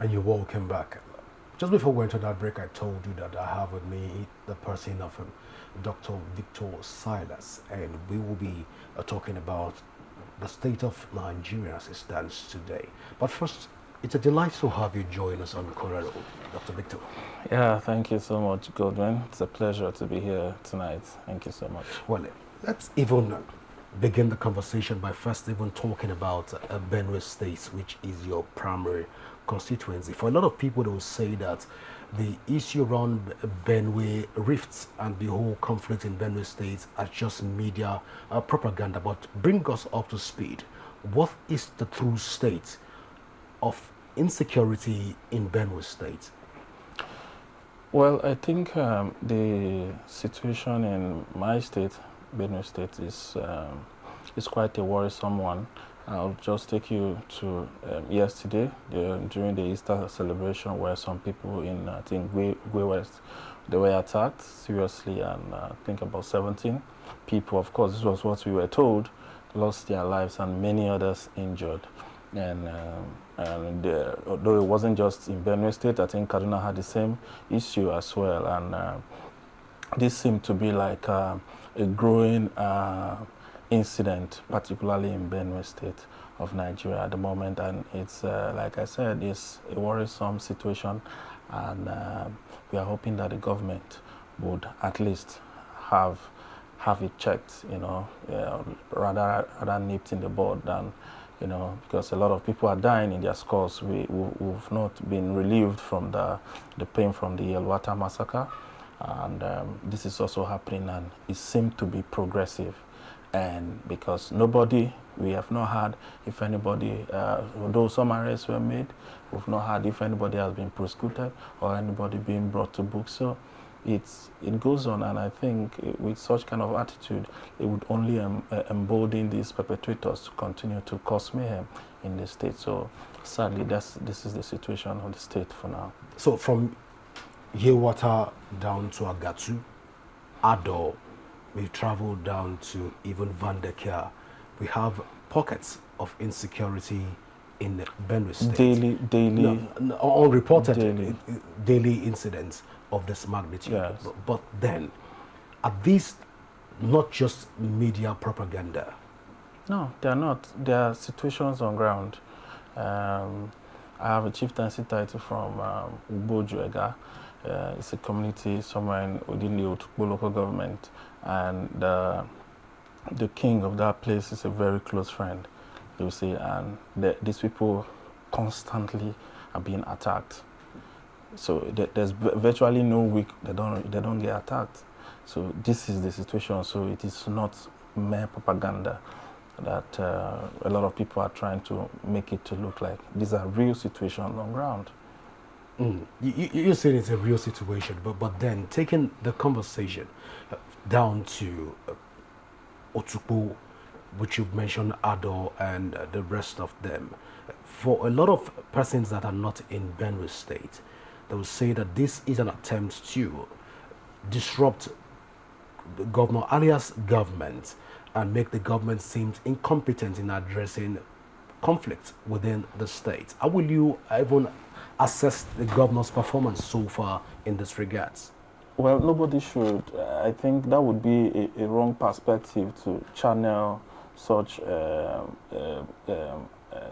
And you're welcome back. Just before we went on that break, I told you that I have with me the person of Dr. Victor Silas, and we will be talking about the state of Nigeria as it stands today. But first, it's a delight to have you join us on Corrado, Dr. Victor. Yeah, thank you so much, Goldwyn. It's a pleasure to be here tonight. Thank you so much. Well, let's even begin the conversation by first even talking about Benue State, which is your primary constituency. For a lot of people, they will say that the issue around Benue rifts and the whole conflict in Benue State are just media propaganda. But bring us up to speed. What is the true state of insecurity in Benue State? Well, I think the situation in my state, Benue State, is quite a worrisome one. I'll just take you to yesterday during the Easter celebration, where some people in I think Gwe West, they were attacked seriously, and I think about 17 people. Of course, this was what we were told, lost their lives, and many others injured. And although it wasn't just in Benue State, I think Kaduna had the same issue as well. And this seemed to be like a growing incident, particularly in Benue State of Nigeria at the moment. And it's, like I said, it's a worrisome situation. And we are hoping that the government would at least have it checked, rather nipped in the bud than, because a lot of people are dying in their scores. We've not been relieved from the pain from the Yelwata massacre, and this is also happening, and it seems to be progressive. And because we have not had if anybody, although some arrests were made, we've not had if anybody has been prosecuted or anybody being brought to book. So it goes on, and I think with such kind of attitude, it would only embolden these perpetrators to continue to cause mayhem in the state. So sadly, this is the situation of the state for now. So from Yewata down to Agatu, Ado, we travel down to even Vandekia, we have pockets of insecurity in Benue State. Daily, unreported daily incidents of this magnitude. Yes. But then, are these not just media propaganda? No, they are not. They are situations on ground. I have a chieftaincy title from Ubojuega. It's a community somewhere within the Otukpo local government, and the king of that place is a very close friend, you see, and these people constantly are being attacked. So there's virtually no week they don't get attacked. So this is the situation. So it is not mere propaganda that a lot of people are trying to make it to look like. These are real situations on ground. You're saying it's a real situation, but then taking the conversation down to Otukpo, which you've mentioned, Ado, and the rest of them, for a lot of persons that are not in Benue State, they will say that this is an attempt to disrupt the Governor alias government and make the government seem incompetent in addressing conflicts within the state. How will you even assess the governor's performance so far in this regards? Well, nobody should. I think that would be a wrong perspective to channel such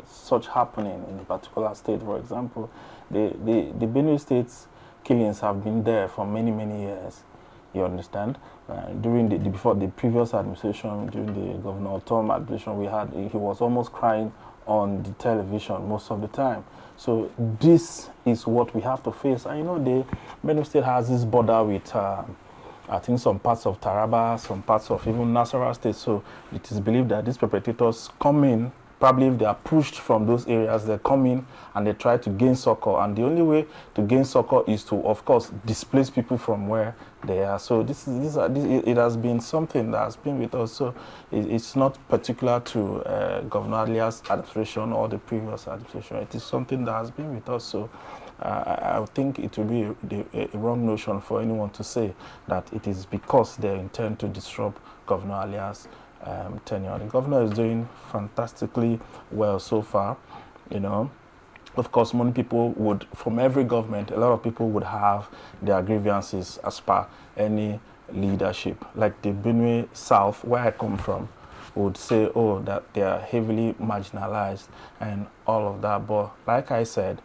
such happening in a particular state. For example, the Benue State's killings have been there for many years. You understand? During before the previous administration, during the Governor Tom administration, he was almost crying on the television most of the time. So this is what we have to face. And the Benue State has this border with I think some parts of Taraba, some parts of even Nasarawa State. So it is believed that these perpetrators come in. Probably if they are pushed from those areas, they come in and they try to gain succor. And the only way to gain succor is to, of course, displace people from where they are. So it has been something that has been with us. So it's not particular to Governor Alia's administration or the previous administration. It is something that has been with us. So I think it would be a wrong notion for anyone to say that it is because they intend to disrupt Governor Alia's tenure. The governor is doing fantastically well so far, Of course, many people would, from every government, a lot of people would have their grievances as per any leadership. Like the Benue South, where I come from, would say, oh, that they are heavily marginalized and all of that. But like I said,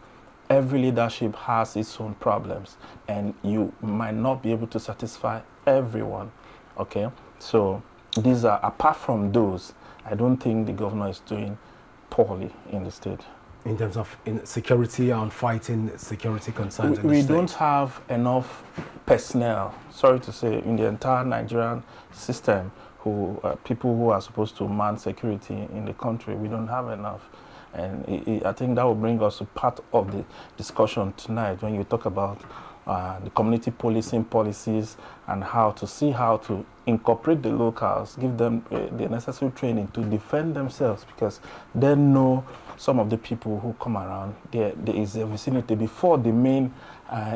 every leadership has its own problems, and you might not be able to satisfy everyone. Okay, so these are, apart from those, I don't think the governor is doing poorly in the state. In terms of security and fighting security concerns in the We state? don't have enough personnel, sorry to say, in the entire Nigerian system, who people who are supposed to man security in the country. We don't have enough. And I think that will bring us to part of the discussion tonight when you talk about the community policing policies and how to incorporate the locals, give them the necessary training to defend themselves, because they know some of the people who come around, there is a vicinity before the main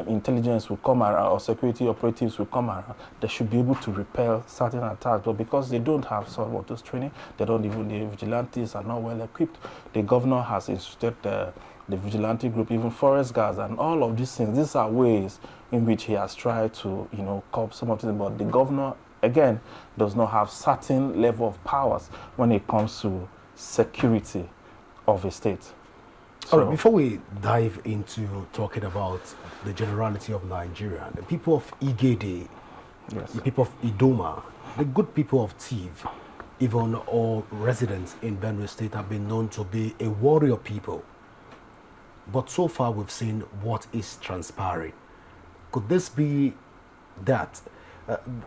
intelligence will come around or security operatives will come around. They should be able to repel certain attacks, but because they don't have some of those training, they don't even, the vigilantes are not well equipped. The governor has instructed the vigilante group, even forest guards, and all of these things. These are ways in which he has tried to, curb some of them. But the governor, again, does not have certain level of powers when it comes to security of a state. All right, before we dive into talking about the generality of Nigeria, the people of Igede, yes, the people of Idoma, the good people of Tiv, even all residents in Benue State have been known to be a warrior people. But so far we've seen what is transpiring. Could this be that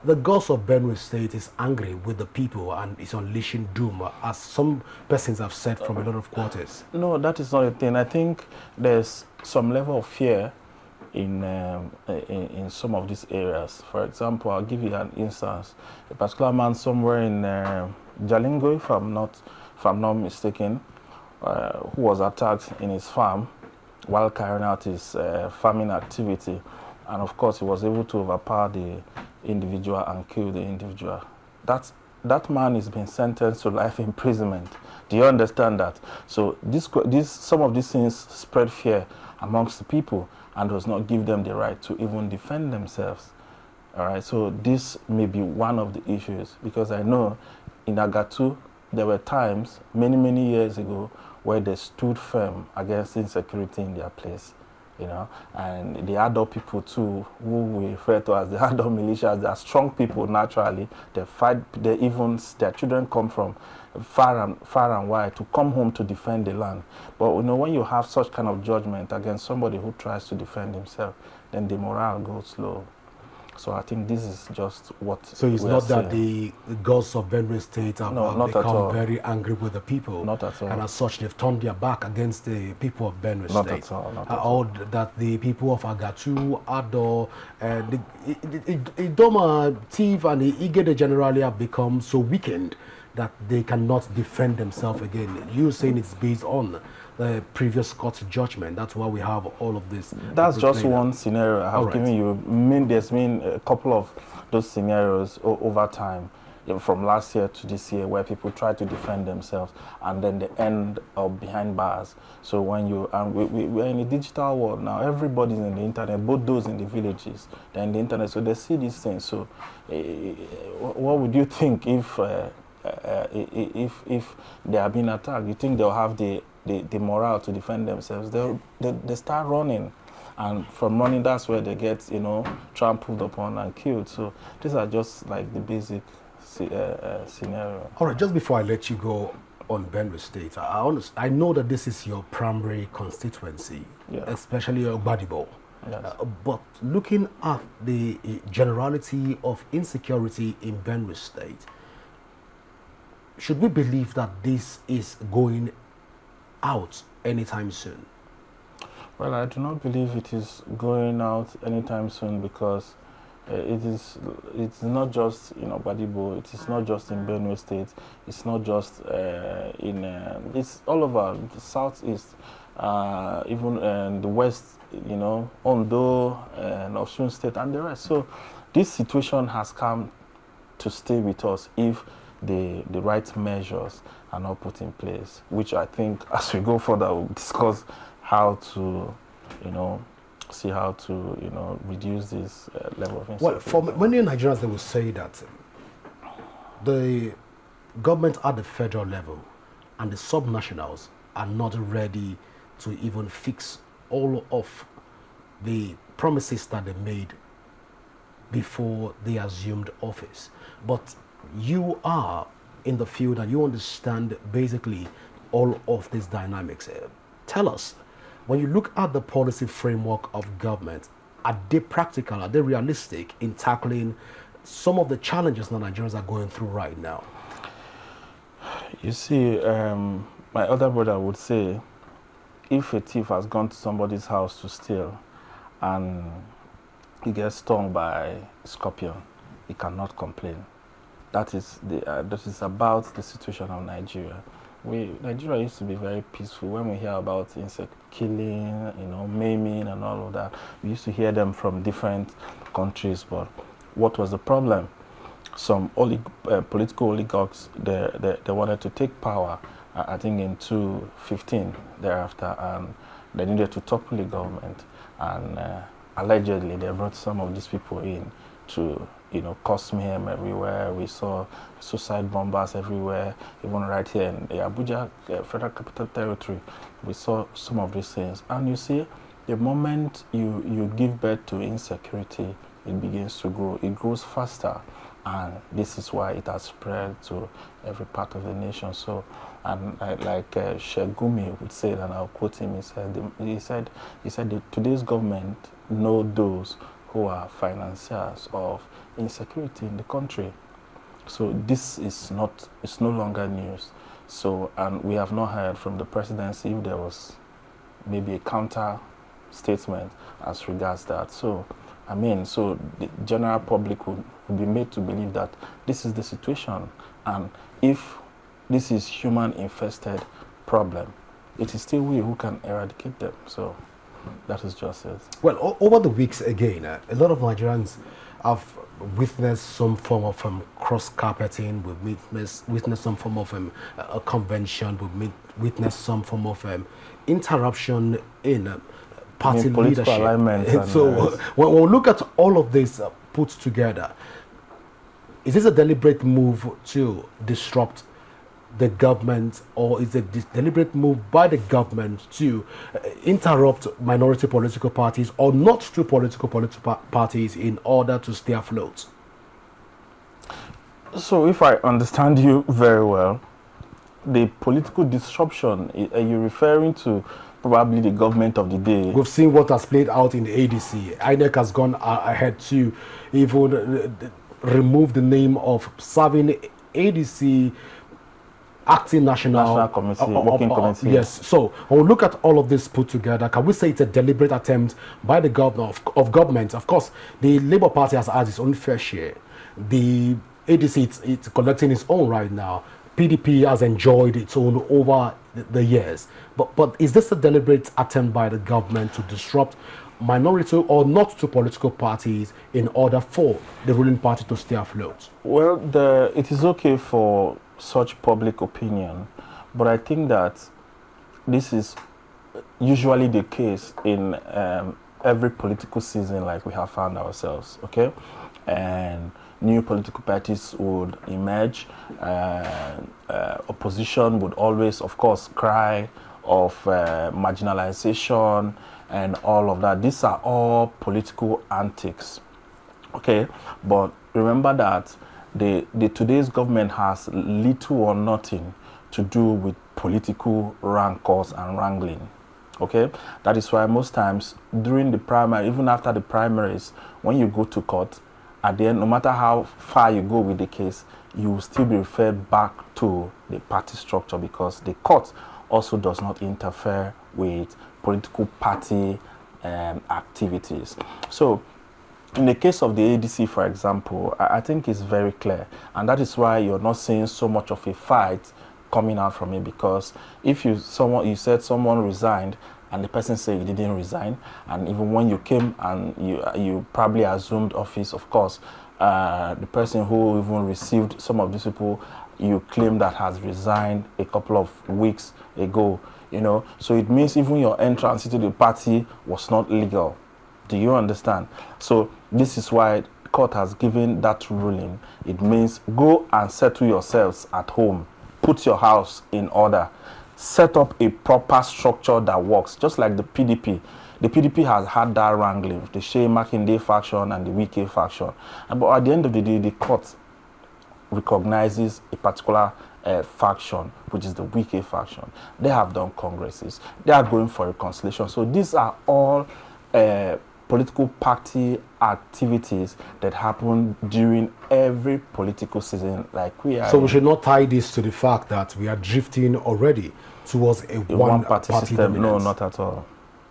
the gods of Benue State is angry with the people and is unleashing doom, as some persons have said from a lot of quarters? No, that is not a thing. I think there's some level of fear in some of these areas. For example, I'll give you an instance. A particular man somewhere in Jalingo, if I'm not mistaken, who was attacked in his farm while carrying out his farming activity, and of course he was able to overpower the individual and kill the individual. That man is being sentenced to life imprisonment. Do you understand that? So some of these things spread fear amongst the people and does not give them the right to even defend themselves. All right, so this may be one of the issues, because I know in Agatu there were times many years ago where they stood firm against insecurity in their place, and the adult people too, who we refer to as the adult militias, they are strong people naturally. They fight, their children come from far and wide to come home to defend the land. But when you have such kind of judgment against somebody who tries to defend himself, then the morale goes low. So I think this is just what. So it's not that the gods of Benue State have become very angry with the people. Not at all. And as such, they've turned their back against the people of Benue State. Not at all. Not at all. Or that the people of Agatu, Ado, the Idoma, Tiv, and the Igede generally have become so weakened that they cannot defend themselves again. You're saying it's based on the previous court judgment. That's why we have all of this. That's just one scenario I have given you. There's been a couple of those scenarios over time, from last year to this year, where people try to defend themselves and then they end up behind bars. So when we're in a digital world now, everybody's in the internet, both those in the villages, they're in the internet, so they see these things. So what would you think if they are being attacked? You think they'll have the morale to defend themselves? They start running, and from running, that's where they get trampled upon and killed. So these are just like the basic scenario. All right, just before I let you go on Benue State, I know that this is your primary constituency, especially Ogbadibo. Yes. But looking at the generality of insecurity in Benue State, should we believe that this is going out anytime soon? Well, I do not believe it is going out anytime soon, because it's not just in Ogbadibo, it is not just in Benue State, it's not just it's all over the southeast, even the west, Ondo and Osun State and the rest. So this situation has come to stay with us if the right measures are not put in place, which I think as we go further we'll discuss how to, see how to, reduce this level of insecurity. Well, for many Nigerians, they will say that the government at the federal level and the subnationals are not ready to even fix all of the promises that they made before they assumed office. But you are in the field and you understand basically all of these dynamics. Tell us, when you look at the policy framework of government, are they practical, are they realistic in tackling some of the challenges that Nigerians are going through right now? You see, my other brother would say, if a thief has gone to somebody's house to steal and he gets stung by a scorpion, he cannot complain. That is about the situation of Nigeria. Nigeria used to be very peaceful. When we hear about insect killing, maiming and all of that, we used to hear them from different countries. But what was the problem? Some political oligarchs, they wanted to take power, I think in 2015 thereafter, and they needed to topple the government. And allegedly, they brought some of these people in to cause mayhem everywhere. We saw suicide bombers everywhere, even right here in the Abuja Federal Capital Territory. We saw some of these things. And you see, the moment you give birth to insecurity, it begins to grow. It grows faster. And this is why it has spread to every part of the nation. So, and like Sheikh Gumi would say, and I'll quote him, he said, today's government know those who are financiers of insecurity in the country. So this is no longer news. So, and we have not heard from the presidency if there was maybe a counter statement as regards that. So, so the general public would be made to believe that this is the situation, and if this is human-infested problem, it is still we who can eradicate them. So that is just it. Well, over the weeks again, a lot of Nigerians have witnessed some form of cross-carpeting, we've witnessed some form of a convention, we've witnessed some form of interruption in party political leadership. alignment. So when we look at all of this put together, is this a deliberate move to disrupt the government, or is it a deliberate move by the government to interrupt minority political parties or not to political parties in order to stay afloat? So if I understand you very well, the political disruption, are you referring to probably the government of the day? We've seen what has played out in the ADC. INEC has gone ahead to even remove the name of serving ADC acting national committee, working committee. Yes. So when we look at all of this put together, can we say it's a deliberate attempt by the governor of government? Of course, the Labour Party has had its own fair share. The ADC, it's collecting its own right now. PDP has enjoyed its own over the years. But is this a deliberate attempt by the government to disrupt minority or not to political parties in order for the ruling party to stay afloat? Well, it is okay for such public opinion, but I think that this is usually the case in every political season like we have found ourselves, okay? And new political parties would emerge, opposition would always, of course, cry of marginalization and all of that. These are all political antics, okay? But remember that the today's government has little or nothing to do with political rancors and wrangling, okay? That is why most times during the primary, even after the primaries, when you go to court, at the end, no matter how far you go with the case, you will still be referred back to the party structure, because the court also does not interfere with political party activities. So in the case of the ADC, for example, I think it's very clear, and that is why you're not seeing so much of a fight coming out from it, because if you said someone resigned and the person said you didn't resign, and even when you came and you probably assumed office, of course, the person who even received some of these people you claim that has resigned a couple of weeks ago, you know. So it means even your entrance into the party was not legal. Do you understand? So this is why the court has given that ruling. It means go and settle yourselves at home. Put your house in order. Set up a proper structure that works, just like the PDP. The PDP has had that wrangling, the Shea Makinde faction and the Wike faction. But at the end of the day, the court recognizes a particular faction, which is the Wike faction. They have done congresses. They are going for reconciliation. So these are all political party activities that happen during every political season, like we are. So we should not tie this to the fact that we are drifting already towards a one-party system. dominance. No, not at all.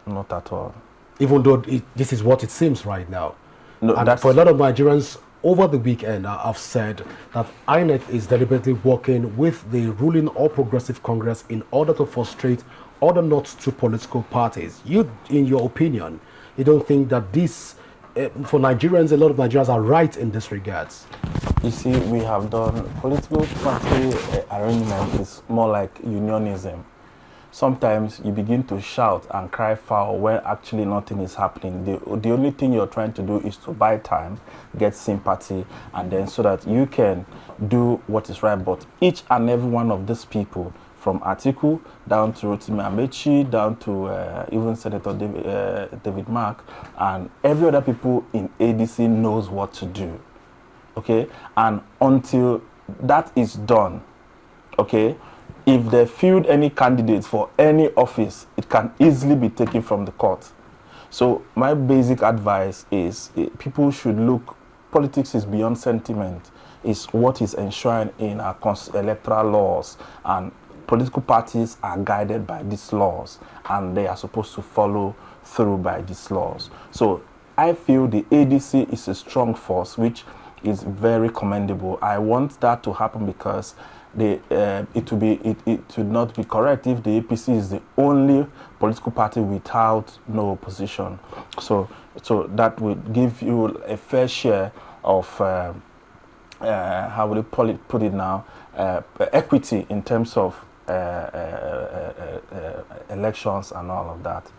Not at all. Even though this is what it seems right now. No, and for a lot of Nigerians, over the weekend, I've said that INEC is deliberately working with the ruling All Progressive Congress in order to frustrate other not two political parties. You, in your opinion, you don't think that this, for Nigerians, a lot of Nigerians are right in this regards? You see, we have done political party arrangement is more like unionism. Sometimes you begin to shout and cry foul when actually nothing is happening. The only thing you're trying to do is to buy time, get sympathy, and then so that you can do what is right. But each and every one of these people, from Atiku down to Rotimi Amechi, down to even Senator David Mark, and every other people in ADC knows what to do. Okay? And until that is done, okay, if they field any candidates for any office, it can easily be taken from the court. So my basic advice is people should look, politics is beyond sentiment. It's what is enshrined in our electoral laws, and political parties are guided by these laws, and they are supposed to follow through by these laws. So I feel the ADC is a strong force, which is very commendable. I want that to happen because it would not be correct if the APC is the only political party without no opposition. So that would give you a fair share of how would you put it now, equity in terms of elections and all of that.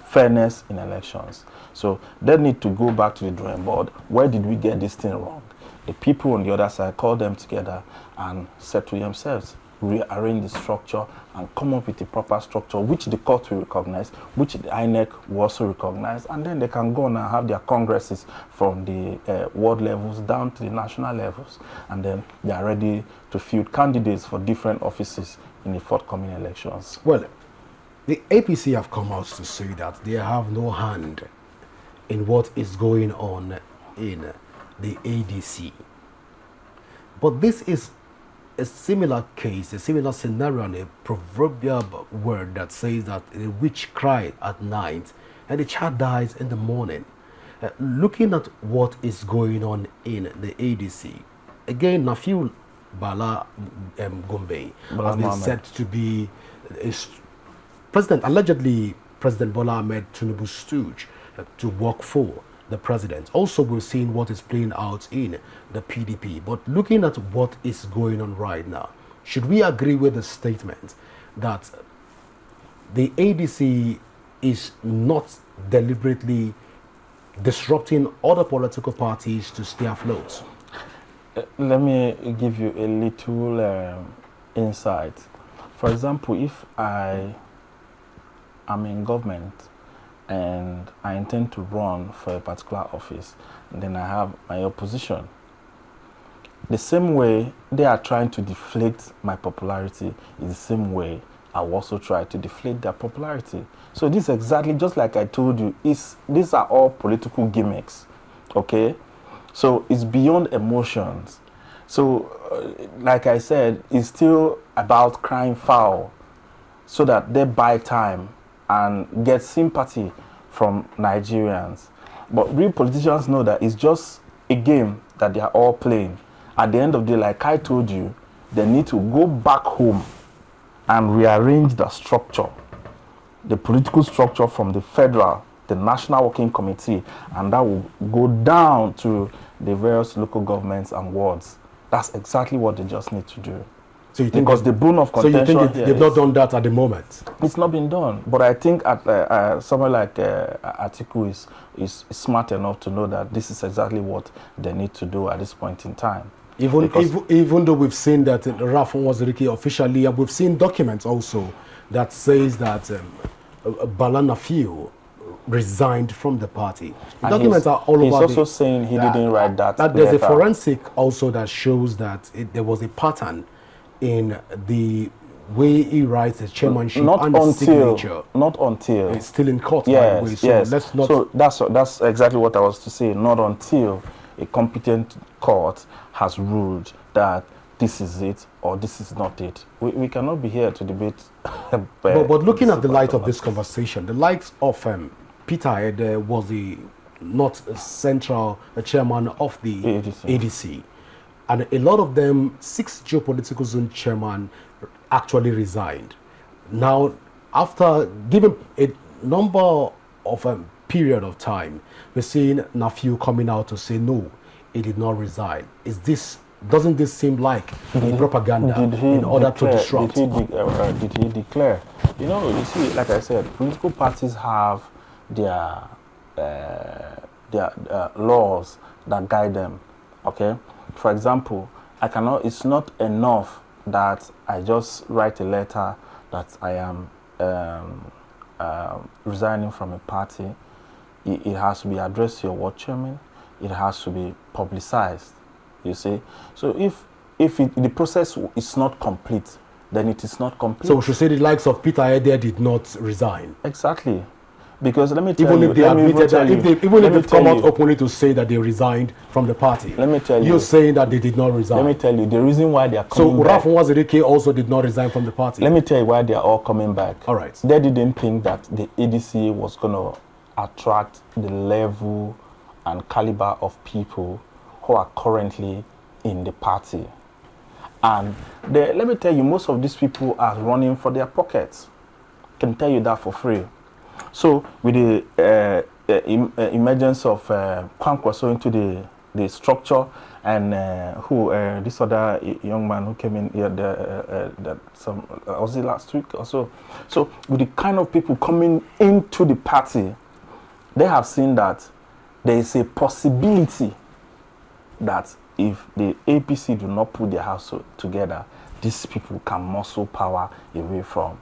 Fairness in elections. So they need to go back to the drawing board. Where did we get this thing wrong? The people on the other side call them together and settle themselves, rearrange the structure and come up with a proper structure which the court will recognize, which the INEC will also recognize, and then they can go on and have their congresses from the ward levels down to the national levels, and then they are ready to field candidates for different offices in the forthcoming elections. Well, the APC have come out to say that they have no hand in what is going on in the ADC. But this is a similar case, a similar scenario, and a proverbial word that says that a witch cries at night and the child dies in the morning. Looking at what is going on in the ADC, again, Nafiu Bala Gombe has been said to be allegedly President Bola Ahmed Tinubu's stooge to work for the president. Also, we're seeing what is playing out in the PDP. But looking at what is going on right now, should we agree with the statement that the ADC is not deliberately disrupting other political parties to stay afloat? Let me give you a little insight. For example, if I am in government and I intend to run for a particular office, and then I have my opposition, the same way they are trying to deflate my popularity is the same way I will also try to deflate their popularity. So this is exactly just like I told you, these are all political gimmicks, okay? So it's beyond emotions. So like I said, it's still about crying foul so that they buy time and get sympathy from Nigerians. But real politicians know that it's just a game that they are all playing. At the end of the day, like I told you, they need to go back home and rearrange the structure, the political structure from the federal, the National Working Committee, and that will go down to the various local governments and wards. That's exactly what they just need to do. So you think because the bone of so contention you think they've not done that at the moment? It's not been done, but I think someone like Atiku is smart enough to know that this is exactly what they need to do at this point in time. Even though we've seen that Ralph Nwazirike officially, and we've seen documents also that says that Bala Nafiu resigned from the party. The documents are all over. He's also saying he didn't write that. That there's a forensic also that shows that there was a pattern in the way he writes the chairmanship and the signature. Not until it's still in court. Yes, by the way. So yes. let's not. So that's exactly what I was to say. Not until a competent court has ruled that this is it or this is not it. We cannot be here to debate. but looking at the light of this conversation, the likes of Peter Ede was not a central chairman of the ADC. And a lot of them, 6 geopolitical zone chairman, actually resigned. Now, after given a number of period of time, we're seeing Nafiu coming out to say no, he did not resign. Doesn't this seem like propaganda in order to disrupt? Did he declare? You see, like I said, political parties have their laws that guide them. Okay. For example, it's not enough that I just write a letter that I am resigning from a party. It has to be addressed to your ward chairman. It has to be publicized, you see. So if the process is not complete, then it is not complete. So we should say the likes of Peter Ede did not resign. Exactly. Because let me tell you, even if they've come out openly to say that they resigned from the party, let me tell you, you're saying that they did not resign. Let me tell you the reason why they are coming back. So Ralph Nwazirike also did not resign from the party. Let me tell you why they are all coming back. All right. They didn't think that the ADC was going to attract the level and caliber of people who are currently in the party. And let me tell you, most of these people are running for their pockets. I can tell you that for free. So with the emergence of Kwankwaso into the structure, and this other young man who came in here, was it last week or so? So with the kind of people coming into the party, they have seen that there is a possibility that if the APC do not put their house together, these people can muscle power away from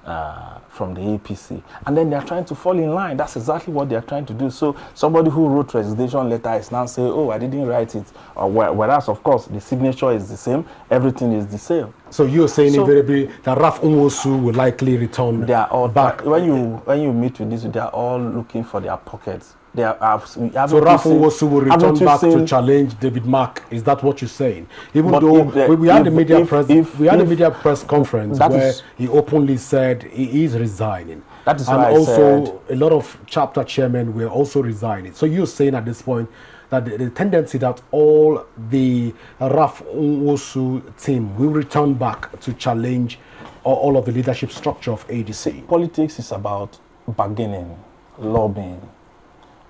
the APC, and then they are trying to fall in line. That's exactly what they are trying to do. So somebody who wrote resignation letter is now saying, "Oh, I didn't write it," whereas of course the signature is the same, everything is the same. So you're saying invariably that Ralph Nwazirike will likely return. They are all back. When you meet with this, they are all looking for their pockets. So Ralph Nwazirike will return back to challenge David Mark. Is that what you're saying? Even though we had the media press conference where he openly said he is resigning. That is why I said a lot of chapter chairmen were also resigning. So you're saying at this point that the tendency that all the Ralph Nwazirike team will return back to challenge all of the leadership structure of ADC. Politics is about bargaining, lobbying.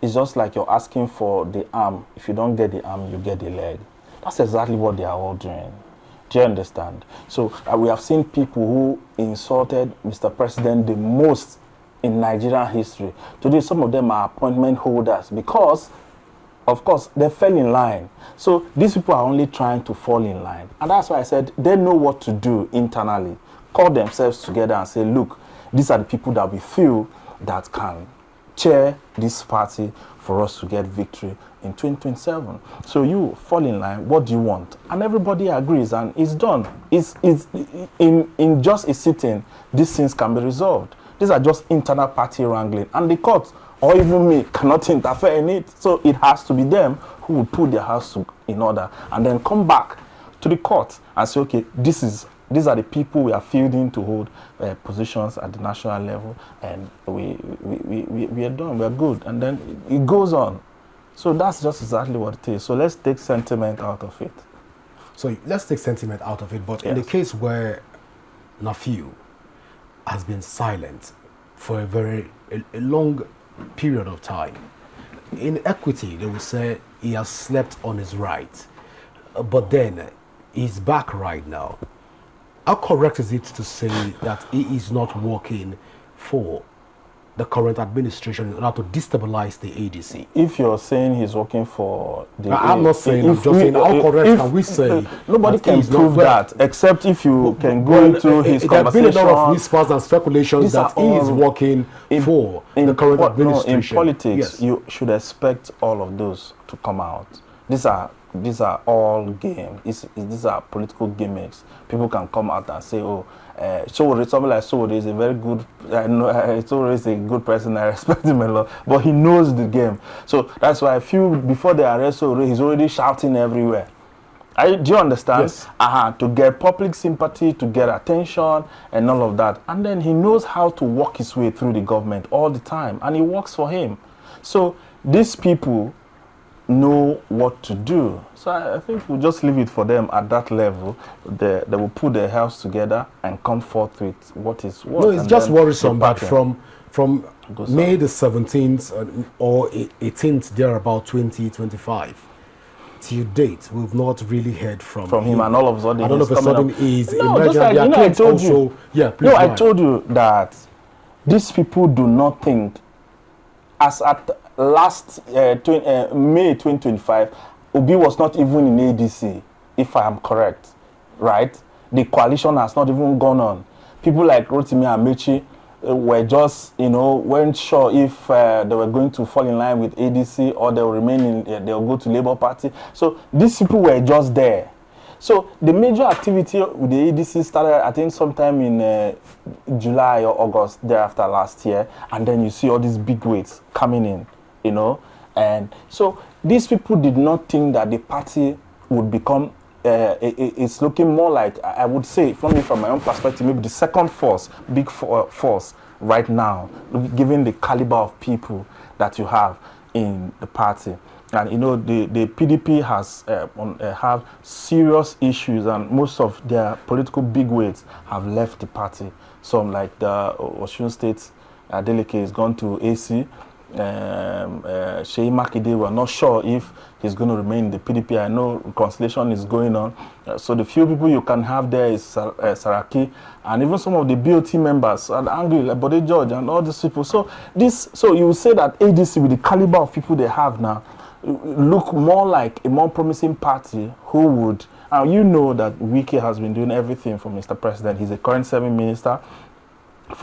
It's just like you're asking for the arm. If you don't get the arm, you get the leg. That's exactly what they are all doing. Do you understand? So we have seen people who insulted Mr. President the most in Nigerian history. Today, some of them are appointment holders because, of course, they fell in line. So these people are only trying to fall in line. And that's why I said they know what to do internally. Call themselves together and say, look, these are the people that we feel that can chair this party for us to get victory in 2027. So you fall in line, what do you want? And everybody agrees and it's done. It's in just a sitting, these things can be resolved. These are just internal party wrangling, and the court or even me cannot interfere in it. So it has to be them who will put their house in order and then come back to the court and say, okay, these are the people we are fielding to hold positions at the national level, and we are done, we are good, and then it goes on. So that's just exactly what it is. So let's take sentiment out of it. So let's take sentiment out of it, but yes, in the case where Nafiu has been silent for a long period of time, in equity they will say he has slept on his right, but then he's back right now. how correct is it to say that he is not working for the current administration in order to destabilize the ADC? If you're saying he's working for the... I'm not saying, I'm just saying, how correct can we say? Nobody can prove that, except if you can go into his there have been a lot of conversation. whispers and speculations that he is working for the current administration. No, in politics, yes, you should expect all of those to come out. These are all game. These are political gimmicks. People can come out and say, "Oh, Sowore, somebody like Sowore is a very good. Sowore is a good person. I respect him a lot, but he knows the game. So that's why I feel before they arrest Sowore, he's already shouting everywhere. Do you understand? Yes. To get public sympathy, to get attention, and all of that. And then he knows how to work his way through the government all the time, and it works for him. So these people know what to do. So I think we'll just leave it for them at that level. They will put their heads together and come forth with what is what. No, it's just worrisome that from May the 17th or 18th, there about 2025 till date, we've not really heard from him, and all of a sudden he's just like, I told you. Yeah, please. No, I told you that these people do not think, as at last May 2025, Obi was not even in ADC, if I am correct, right? The coalition has not even gone on. People like Rotimi and Mechi were just, weren't sure if they were going to fall in line with ADC or they'll remain in, they'll go to Labour Party. So these people were just there. So the major activity with the ADC started, I think, sometime in July or August thereafter last year, and then you see all these big weights coming in, and so these people did not think that the party would become. It's looking more like, I would say, from my own perspective, maybe the second force, big force right now, given the caliber of people that you have in the party. And the PDP has have serious issues, and most of their political bigwigs have left the party. Some, like the Osun State delegate, has gone to AC. Sheyi Makinde, we're not sure if he's going to remain in the PDP. I know reconciliation is going on. So the few people you can have there is Saraki, and even some of the BOT members, and Angry, like Bode George, and all these people. So you will say that ADC, with the caliber of people they have now, look more like a more promising party who would, and that Wike has been doing everything for Mr. President. He's a current serving minister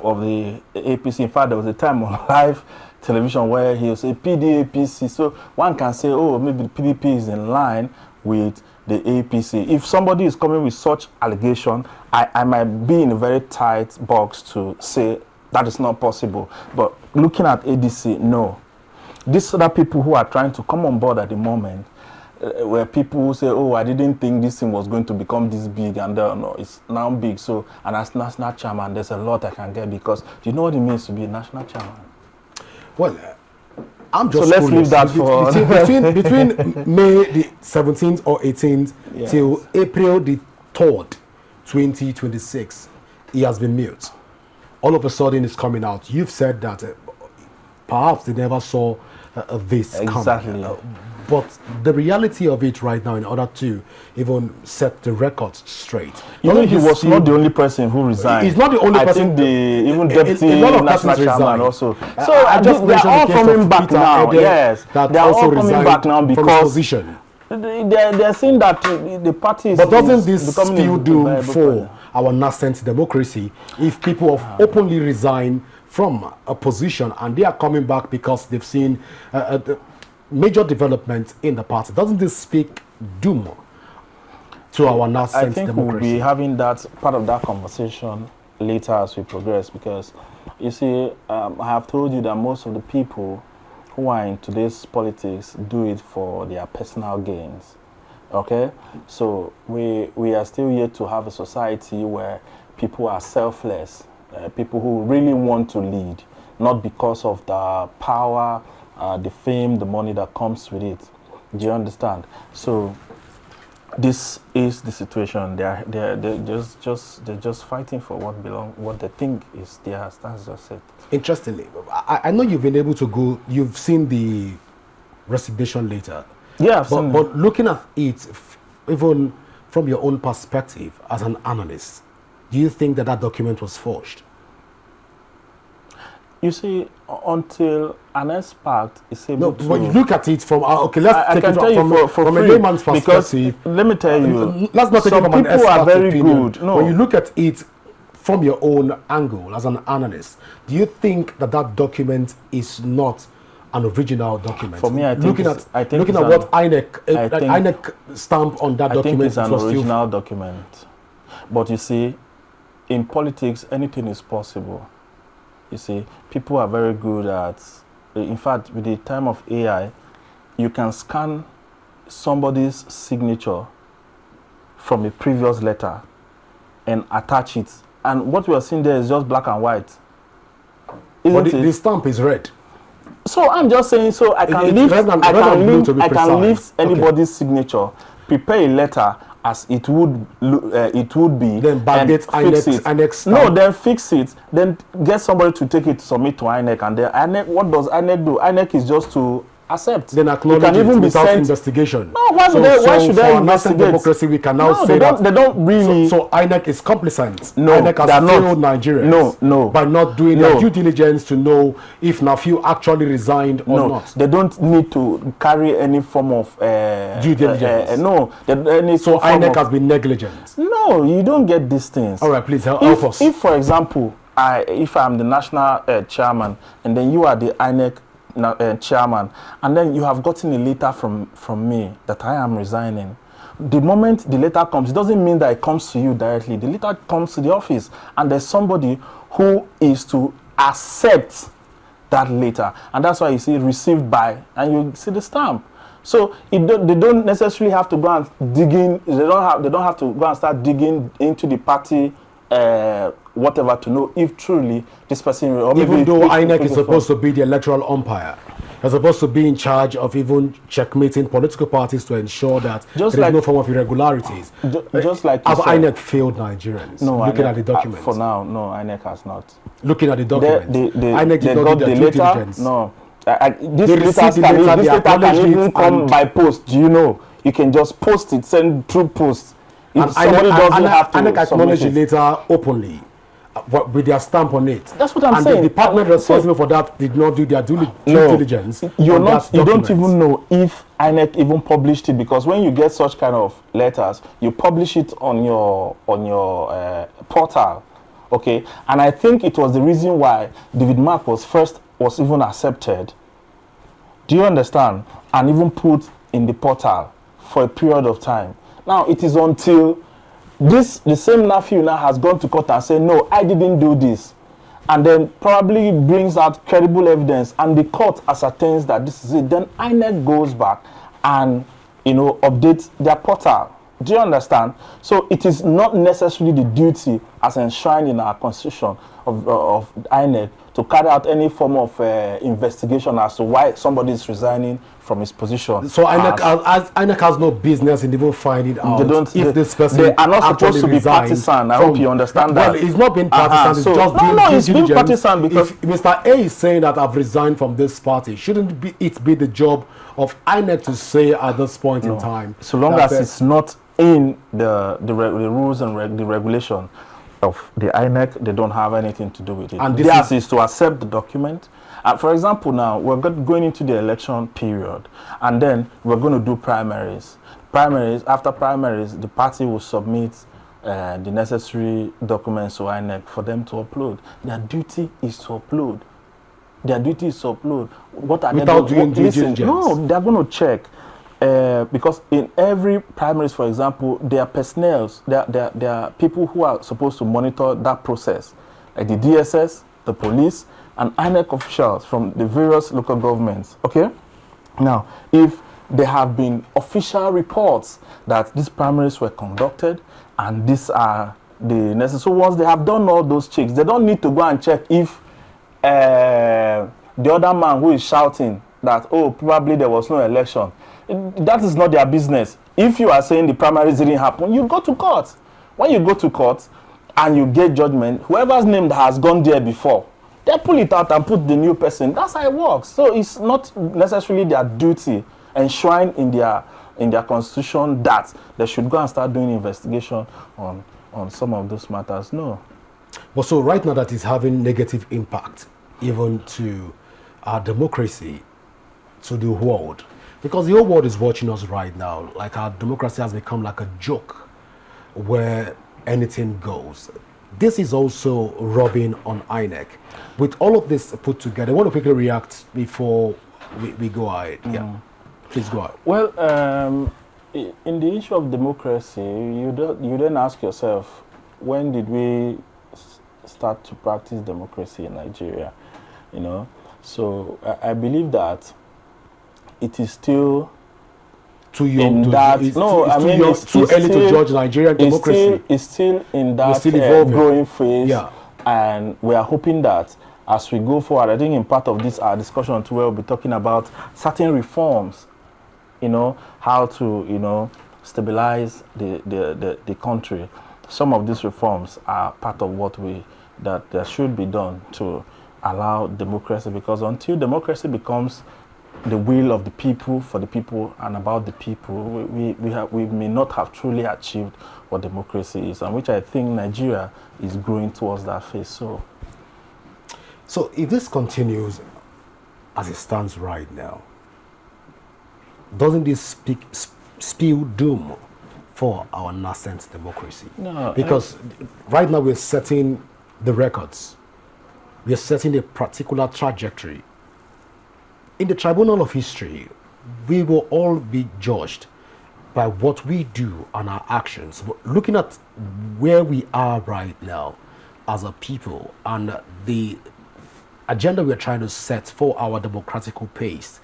of the APC. In fact, there was a time on live television where he was a PDAPC. So one can say, oh, maybe the PDP is in line with the APC. If somebody is coming with such allegation, I might be in a very tight box to say that is not possible. But looking at ADC, no. These other people who are trying to come on board at the moment, where people who say, oh, I didn't think this thing was going to become this big, and no, it's now big. So, and as national chairman, there's a lot I can get, because do you know what it means to be a national chairman? Well, I'm just so let's leave that for between May the 17th or 18th till April the 3rd, 2026, he has been mute. All of a sudden, it's coming out. You've said that perhaps they never saw this coming. But the reality of it right now, in order to even set the record straight, he was not the only person who resigned. He's not the only person. I think even deputy national chairman also. So they are all coming back now. Yes, they are all coming back now because they're saying that the party is. But doesn't this spell doom for our nascent democracy if people have openly resigned from a position and they are coming back because they've seen major development in the party? Doesn't this speak doom to our nascent democracy? I think we'll be having that part of that conversation later as we progress, because you see, I have told you that most of the people who are in today's politics do it for their personal gains. Okay, so we are still yet to have a society where people are selfless, people who really want to lead, not because of the power, the fame, the money that comes with it. Do you understand? So this is the situation. They're just fighting for what they think is theirs. That's just it. Interestingly, I know you've been able to go. You've seen the resignation letter. Yeah, but looking at it, even from your own perspective as an analyst, do you think that that document was forged? You see, until an expert is able to... When you look at it from... okay, let's take it from a layman's perspective. Let me tell you, let's not take it from an expert are very opinion. good. No. When you look at it from your own angle as an analyst, do you think that that document is not an original document? For me, I think looking at what INEC stamp on that document, I think it's an original document. But you see, in politics, anything is possible. You see, people are very good at, in fact, with the time of AI, you can scan somebody's signature from a previous letter and attach it. And what we are seeing there is just black and white. But the stamp is red. So I'm just saying, so I can lift anybody's signature, prepare a letter as it would be, then backdate INEC stamp. No, then fix it, then get somebody to take it to submit to INEC, and then INEC, what does INEC do? INEC is just to accept. Then acknowledge it even without investigation. No, why should they investigate? Democracy, we can now say that they don't really. So INEC is complicit. No, INEC has failed Nigerians. By not doing their due diligence to know if Nafiu actually resigned or not. They don't need to carry any form of due diligence. So INEC has been negligent. No, you don't get these things. All right, please help us. If, for example, if I'm the national chairman and then you are the INEC chairman, and then you have gotten a letter from me that I am resigning. The moment the letter comes, it doesn't mean that it comes to you directly. The letter comes to the office, and there's somebody who is to accept that letter, and that's why you see received by, and you see the stamp. So they don't necessarily have to go and dig in. They don't have to go and start digging into the party whatever to know if truly this person, or even though INEC is supposed to be the electoral umpire, they're supposed to be in charge of even checkmating political parties to ensure that there is no form of irregularities. Just like have INEC failed Nigerians? No, looking at the documents. For now, no, INEC has not. Looking at the documents, INEC did not do their due diligence. No, this letter can even come by post. Do you know? You can just post it, send through post. If somebody doesn't have to INEC acknowledge the letter openly with their stamp on it. That's what I'm saying. And the department responsible for that did not do their due diligence. You don't even know if INEC even published it, because when you get such kind of letters, you publish it on your portal, okay? And I think it was the reason why David Mark was even accepted. Do you understand? And even put in the portal for a period of time. Now it is until the same Nafiu now has gone to court and said, no, I didn't do this, and then probably brings out credible evidence, and the court ascertains that this is it, then INEC goes back and updates their portal. Do you understand? So it is not necessarily the duty as enshrined in our constitution of INEC to carry out any form of investigation as to why somebody is resigning from his position. So INEC has no business in even finding out if this person they are not supposed to be partisan. I hope you understand that. Well, it's not being partisan. It's just it's being partisan because if Mr. A is saying that I've resigned from this party, shouldn't it be the job of INEC to say at this point in time? So long as it's not in the rules and the regulation of the INEC, they don't have anything to do with it. And theirs is to accept the document. For example, now we're going into the election period, and then we're going to do primaries. After primaries, the party will submit the necessary documents to INEC for them to upload. Their duty is to upload. What are without doing due diligence? No, they're going to check. Because in every primaries, for example, there are personnel, there are people who are supposed to monitor that process, like the DSS, the police, and INEC officials from the various local governments. Okay? Now, if there have been official reports that these primaries were conducted and these are the necessary, so once they have done all those checks, they don't need to go and check if the other man who is shouting that, oh, probably there was no election. That is not their business. If you are saying the primaries didn't happen, you go to court. When you go to court and you get judgment, whoever's name that has gone there before, they pull it out and put the new person. That's how it works. So it's not necessarily their duty enshrined in their constitution that they should go and start doing investigation on on some of those matters. No. Well, so right now that is having negative impact even to our democracy, to the world, because the whole world is watching us right now. Like, our democracy has become like a joke where anything goes. This is also rubbing on INEC. With all of this put together, I want to quickly react before we go ahead. Yeah, please go ahead. Well, in the issue of democracy, you then ask yourself, when did we start to practice democracy in Nigeria? You know, so I believe that it is still too young in to, that. it's No, too, I mean young, too early to judge Nigerian democracy. It's still in that still evolving. growing phase. Yeah. And we are hoping that as we go forward, I think in part of this our discussion too, we'll be talking about certain reforms. You know, how to, you know, stabilize the country. Some of these reforms are part of what that should be done to allow democracy, because until democracy becomes the will of the people, for the people, and about the people, we may not have truly achieved what democracy is, and which I think Nigeria is growing towards that phase. So if this continues as it stands right now, doesn't this spill doom for our nascent democracy? No, because right now we're setting the records. We are setting a particular trajectory. In the tribunal of history, we will all be judged by what we do and our actions. But looking at where we are right now as a people and the agenda we're trying to set for our democratical pace,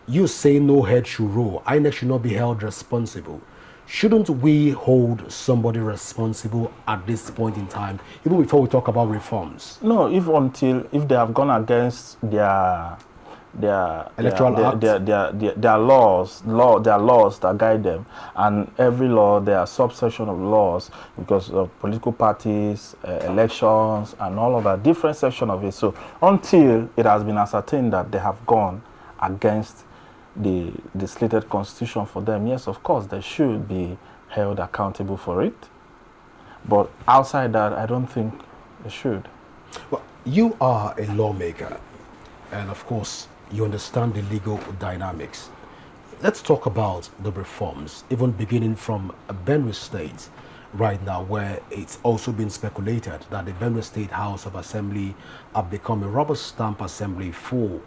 you say no head should roll. INEC should not be held responsible. Shouldn't we hold somebody responsible at this point in time, even before we talk about reforms? No, if they have gone against their electoral act, their laws that guide them, and every law, there are subsection of laws because of political parties, elections, and all of that, different section of it. So until it has been ascertained that they have gone against the slated constitution for them, yes, of course, they should be held accountable for it. But outside that, I don't think they should. Well, you are a lawmaker, and of course, you understand the legal dynamics. Let's talk about the reforms, even beginning from Benue State right now, where it's also been speculated that the Benue State House of Assembly have become a rubber stamp assembly for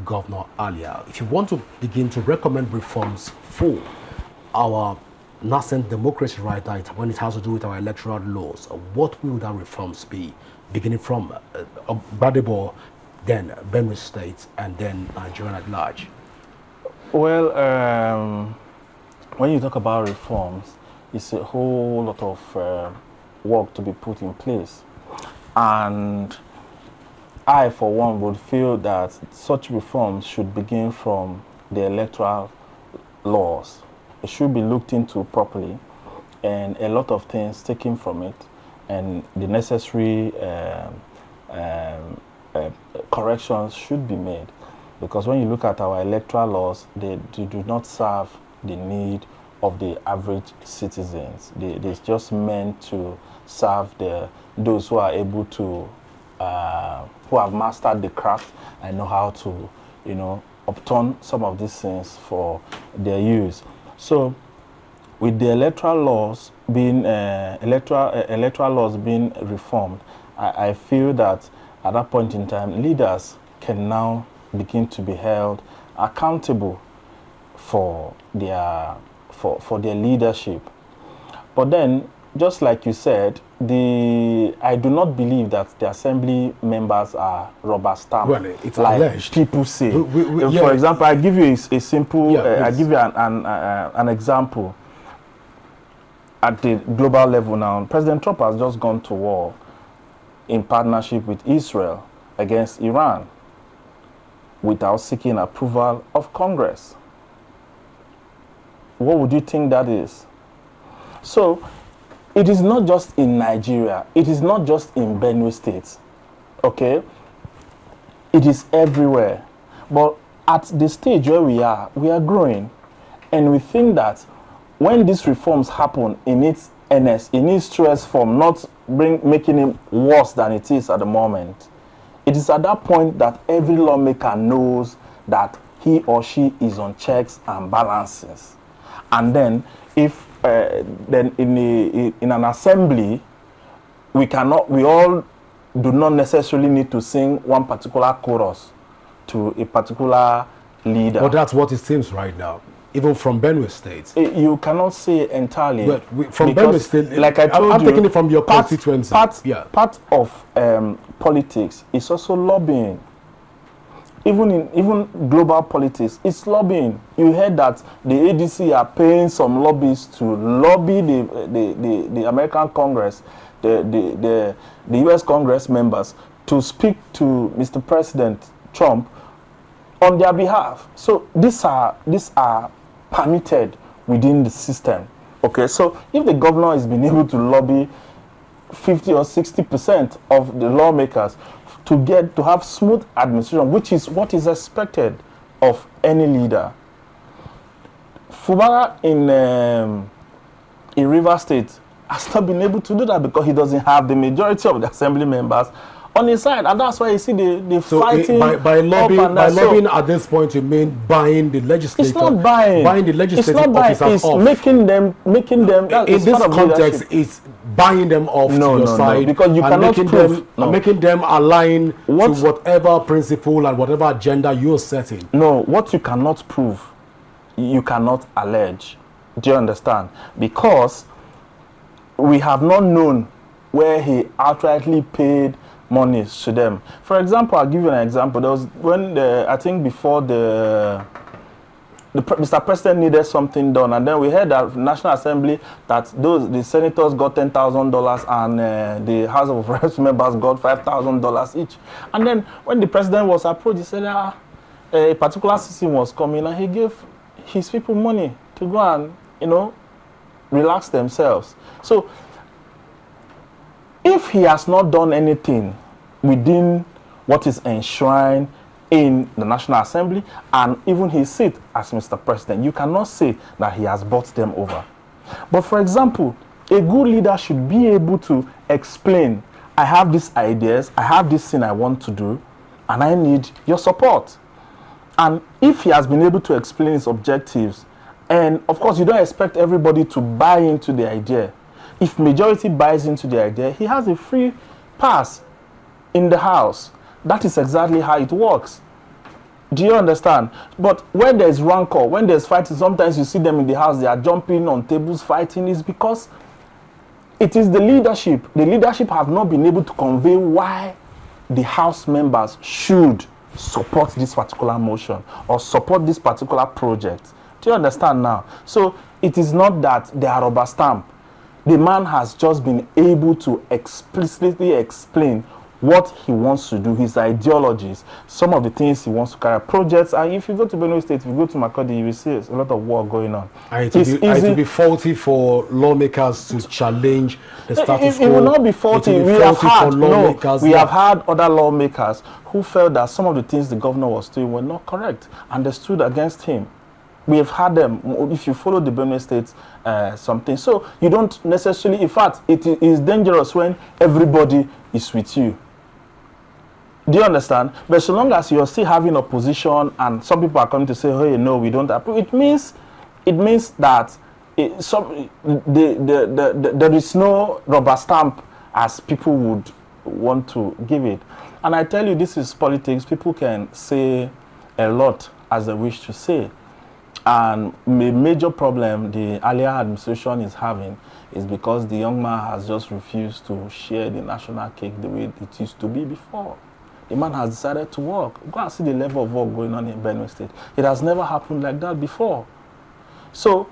Governor Alia. If you want to begin to recommend reforms for our nascent democracy right now, when it has to do with our electoral laws, what will that reforms be, beginning from Gbadebo, then Benue State, and then Nigeria at large? Well, when you talk about reforms, it's a whole lot of work to be put in place. And I, for one, would feel that such reforms should begin from the electoral laws. It should be looked into properly, and a lot of things taken from it, and the necessary corrections should be made. Because when you look at our electoral laws, they do not serve the need of the average citizens. They're just meant to serve those who are able to, who have mastered the craft and know how to, upturn some of these things for their use. So, with the electoral laws being reformed, I feel that at that point in time, leaders can now begin to be held accountable for their leadership. But then, just like you said, I do not believe that the assembly members are rubber stamp. Well, it's like alleged. People say. Yeah. For example, I give you a simple. Yeah, I give you an example. At the global level now, President Trump has just gone to war in partnership with Israel against Iran without seeking approval of Congress. What would you think that is? So, it is not just in Nigeria. It is not just in Benue State. Okay? It is everywhere. But at the stage where we are growing. And we think that when these reforms happen in its earnest. He needs stress from not making him worse than it is at the moment. It is at that point that every lawmaker knows that he or she is on checks and balances. And then, if then in an assembly, we all do not necessarily need to sing one particular chorus to a particular leader. But that's what it seems right now, even from Benue State. You cannot say entirely. But from Benue State, like I told I'm you, taking it from your constituency. Part of politics is also lobbying. Even global politics, it's lobbying. You heard that the ADC are paying some lobbyists to lobby the American Congress, the US Congress members, to speak to Mr. President Trump on their behalf. So these are permitted within the system. Okay, so if the governor has been able to lobby 50 or 60% of the lawmakers to have smooth administration, which is what is expected of any leader. Fubara in Rivers State has not been able to do that because he doesn't have the majority of the assembly members on his side, and that's why you see the so fighting. By lobbying at this point, you mean buying the legislature? It's not buying the legislative it's not buying, officers it's off. making them. In this context, it's buying them off to your side, because you cannot prove, making them align to whatever principle and whatever agenda you're setting. No, what you cannot prove, you cannot allege. Do you understand? Because we have not known where he outrightly paid monies to them. For example, I'll give you an example. There was when I think before Mr. President needed something done, and then we heard that National Assembly that the senators got $10,000 and the House of Reps members got $5,000 each. And then when the president was approached, he said a particular system was coming, and he gave his people money to go and relax themselves. So if he has not done anything within what is enshrined in the National Assembly and even his seat as Mr. President, you cannot say that he has bought them over. But for example, a good leader should be able to explain, I have these ideas, I have this thing I want to do, and I need your support. And if he has been able to explain his objectives, and of course you don't expect everybody to buy into the idea. If majority buys into the idea, he has a free pass in the House. That is exactly how it works. Do you understand? But when there's rancor, when there's fighting, sometimes you see them in the House, they are jumping on tables, fighting, is because it is the leadership. The leadership have not been able to convey why the House members should support this particular motion or support this particular project. Do you understand now? So it is not that they are rubber stamp. The man has just been able to explicitly explain what he wants to do, his ideologies, some of the things he wants to carry, projects. And if you go to Benue State, if you go to Makurdi, you will see a lot of work going on. It will be faulty for lawmakers to challenge the status quo. It will not be faulty. We have had other lawmakers who felt that some of the things the governor was doing were not correct, and they stood against him. We have had them. If you follow the Benue State, something. So you don't necessarily, in fact, it is dangerous when everybody is with you. Do you understand? But so long as you're still having opposition and some people are coming to say, hey, no, we don't approve, it means that there is no rubber stamp as people would want to give it. And I tell you, this is politics. People can say a lot as they wish to say. And the major problem the earlier administration is having is because the young man has just refused to share the national cake the way it used to be before. The man has decided to work. Go and see the level of work going on in Benue State. It has never happened like that before. So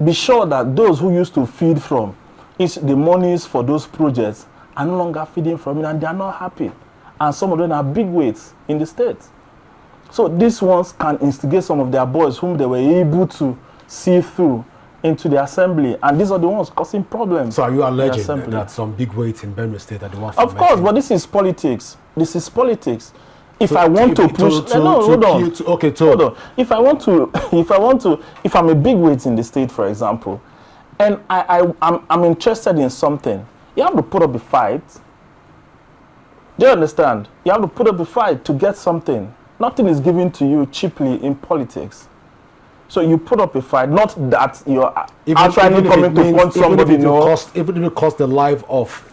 be sure that those who used to feed from the monies for those projects are no longer feeding from it, and they are not happy. And some of them are big weights in the state. So these ones can instigate some of their boys whom they were able to see through into the assembly, and these are the ones causing problems. So are you alleging that some big weights in Benue State are the ones? Of course, but this is politics. This is politics. If I want to push, hold on. If I'm a big weight in the state, for example, and I'm interested in something, you have to put up a fight. Do you understand? You have to put up a fight to get something. Nothing is given to you cheaply in politics. So you put up a fight, not that you're actually coming to punch somebody. Even if it costs the life of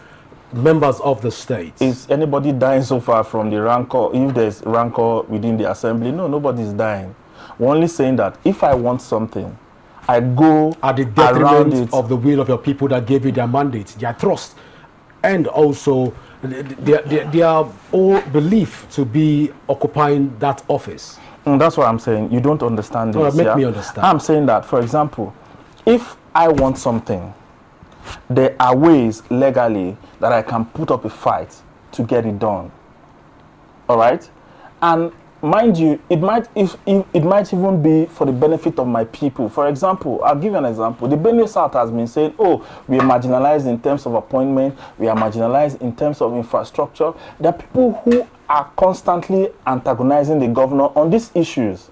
members of the state. Is anybody dying so far from the rancor? If there's rancor within the assembly, no, nobody's dying. We're only saying that if I want something, I go at the detriment of the will of your people that gave you their mandate, their trust, and also their all belief to be occupying that office. And that's what I'm saying. You don't understand this. Make me understand. I'm saying that, for example, if I want something, there are ways legally that I can put up a fight to get it done. All right? And mind you, it might even be for the benefit of my people. For example, I'll give you an example. The Benue South has been saying, oh, we are marginalized in terms of appointment, we are marginalized in terms of infrastructure. There are people who are constantly antagonizing the governor on these issues.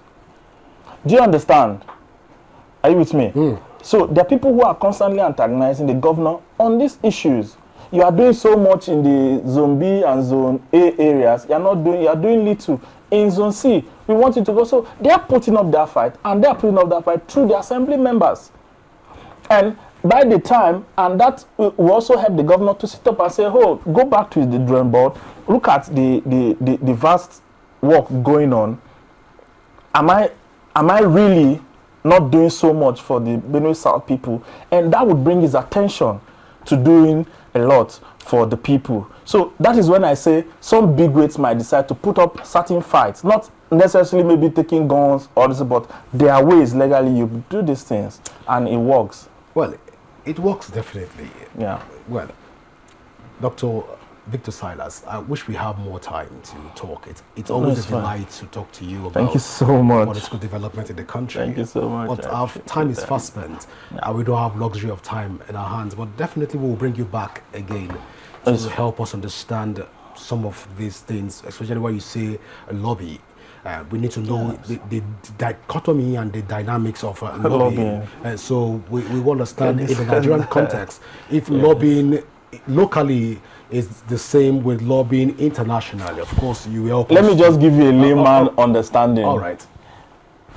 Do you understand? Are you with me? So there are people who are constantly antagonizing the governor on these issues. You are doing so much in the Zone B and Zone A areas. You are doing little in Zone C. We want you to go. So they are putting up their fight, and they are putting up their fight through the assembly members. And by the time, and that will also help the governor to sit up and say, oh, go back to the drawing board, look at the vast work going on. Am I really not doing so much for the Benue South people? And that would bring his attention to doing a lot for the people. So that is when I say some bigwigs might decide to put up certain fights, not necessarily maybe taking guns or this, but there are ways legally you do these things and it works. Well, it works definitely. Yeah. Well, Dr. Victor Silas, I wish we have more time to talk. It's always a delight to talk to you about Thank you so much. political development in the country. Thank you so much. But our time is fast spent. We don't have luxury of time in our hands. But definitely we will bring you back again to help us understand some of these things, especially when you say a lobby. We need to know the dichotomy and the dynamics of lobbying. So we will understand in the Nigerian context if lobbying locally is the same with lobbying internationally. Of course, you will. Let me just give you a layman understanding. All right.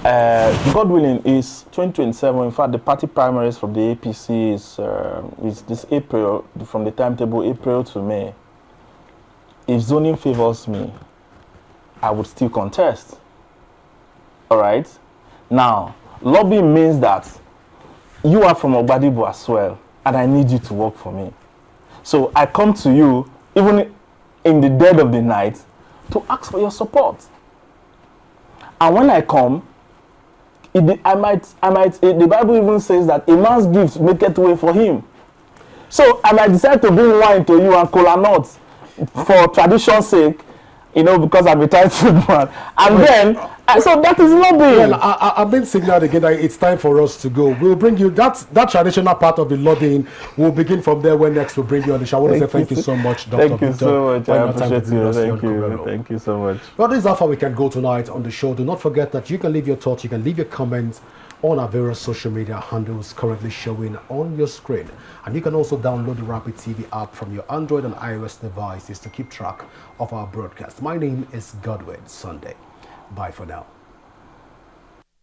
God willing, is 2027. In fact, the party primaries from the APC is this April, from the timetable April to May. If zoning favors me, I would still contest. All right. Now, lobbying means that you are from Ogbadibu as well, and I need you to work for me. So I come to you, even in the dead of the night, to ask for your support. And when I come, the Bible even says that a man's gift maketh way for him. So I might decide to bring wine to you and kola nuts for tradition's sake, because I'm a titled man. And then, so that is lobbying. Well, I've been signaled again that it's time for us to go. We'll bring you that traditional part of the lobbying. We'll begin from there when next we'll bring you on the show. I want to say thank you so much, Dr. Thank you so much. I appreciate you. Thank you so much. Well, this is how far we can go tonight on the show. Do not forget that you can leave your thoughts, you can leave your comments on our various social media handles currently showing on your screen. And you can also download the Rapid TV app from your Android and iOS devices to keep track of our broadcast. My name is Godwin Sunday. Bye for now.